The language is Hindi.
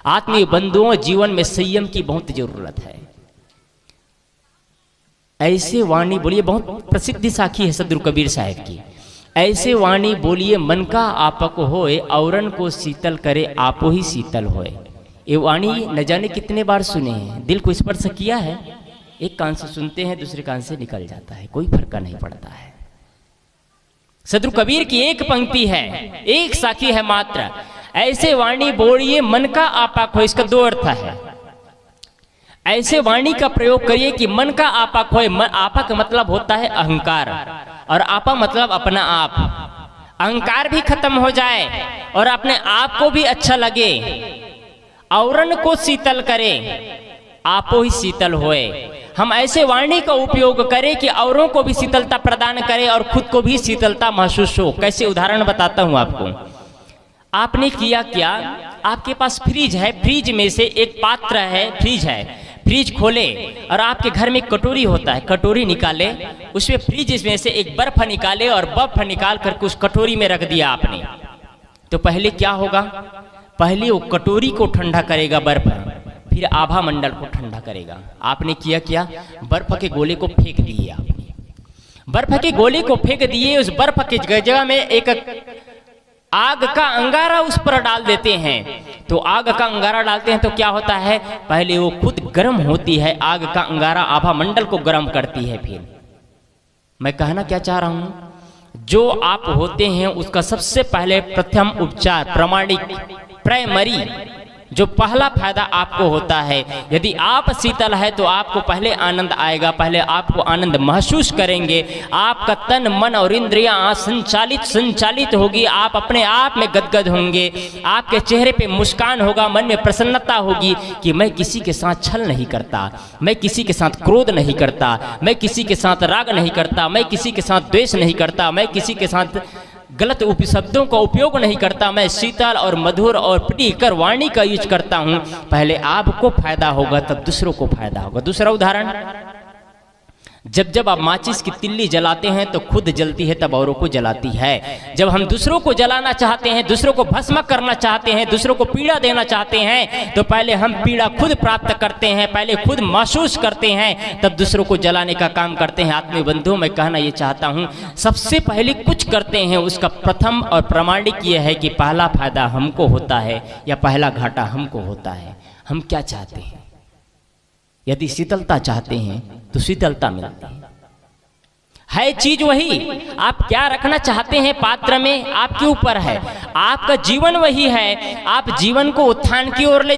आत्मीय बंधुओं, जीवन में संयम की बहुत जरूरत है। ऐसे वाणी बोलिए, बहुत प्रसिद्ध साखी है सदगुरु कबीर साहब की। ऐसे वाणी बोलिए मन का आपक होए, औरन को शीतल करे आपो ही शीतल होए। ये वाणी न जाने कितने बार सुने हैं, दिल को स्पर्श किया है। एक कान से सुनते हैं, दूसरे कान से निकल जाता है, कोई फर्क नहीं पड़ता है। सदगुरु कबीर की एक पंक्ति है, एक साखी है मात्र। ऐसे वाणी बोलिए मन का आपक हो, इसका दो अर्थ है। ऐसे वाणी का प्रयोग करिए कि मन का आपक होए। आपा का मतलब होता है अहंकार, और आपा मतलब अपना आप। अहंकार भी खत्म हो जाए और अपने आप को भी अच्छा लगे। औरन को शीतल करे आपो ही शीतल होए। हम ऐसे वाणी का उपयोग करें कि औरों को भी शीतलता प्रदान करें और खुद को भी शीतलता महसूस हो। कैसे उदाहरण बताता हूं आपको। आपने किया क्या, आपके पास फ्रिज है, फ्रिज में से एक पात्र है, फ्रिज है, फ्रिज खोले और आपके घर में कटोरी होता है, कटोरी निकाले, उसमें फ्रिज में से एक बर्फ निकाले और बर्फ निकाल कर उस कटोरी में रख दिया आपने। तो पहले क्या होगा, पहले वो कटोरी को ठंडा करेगा बर्फ, फिर आभा मंडल को ठंडा करेगा। आपने किया क्या, बर्फ के गोले को फेंक दिए। आपने बर्फ के गोले को फेंक दिए, उस बर्फ की जगह में एक आग का अंगारा उस पर डाल देते हैं। तो आग का अंगारा डालते हैं तो क्या होता है, पहले वो खुद गर्म होती है, आग का अंगारा आभा मंडल को गर्म करती है। फिर मैं कहना क्या चाह रहा हूं, जो आप होते हैं उसका सबसे पहले प्रथम उपचार, प्रामाणिक, प्राइमरी, जो पहला फायदा आपको होता है, यदि आप शीतल है तो आपको पहले आनंद आएगा, पहले आपको आनंद महसूस करेंगे। आपका तन मन और इंद्रियां संचालित होगी, आप अपने आप में गदगद होंगे, आपके चेहरे पे मुस्कान होगा, मन में प्रसन्नता होगी कि मैं किसी के साथ छल नहीं करता, मैं किसी के साथ क्रोध नहीं करता, मैं किसी के साथ राग नहीं करता, मैं किसी के साथ द्वेष नहीं करता, मैं किसी के साथ गलत उपशब्दों का उपयोग नहीं करता, मैं शीतल और मधुर और प्रियकर वाणी का यूज करता हूं। पहले आपको फायदा होगा तब दूसरों को फायदा होगा। दूसरा उदाहरण, जब जब आप माचिस की तिल्ली जलाते हैं तो खुद जलती है तब औरों को जलाती है। जब हम दूसरों को जलाना चाहते हैं, दूसरों को भस्म करना चाहते हैं, दूसरों को पीड़ा देना चाहते हैं, तो पहले हम पीड़ा खुद प्राप्त करते हैं, पहले खुद महसूस करते हैं, तब दूसरों को जलाने का काम करते हैं। आत्मीय बंधुओं, मैं कहना ये चाहता हूँ, सबसे पहले कुछ करते हैं उसका प्रथम और प्रामाणिक ये है कि पहला फायदा हमको होता है या पहला घाटा हमको होता है। हम क्या चाहते हैं, यदि शीतलता चाहते हैं तो शीतलता मिलती है चीज वही। आप क्या रखना चाहते हैं पात्र में आपके ऊपर है, आपका जीवन वही है। आप जीवन को उत्थान की ओर ले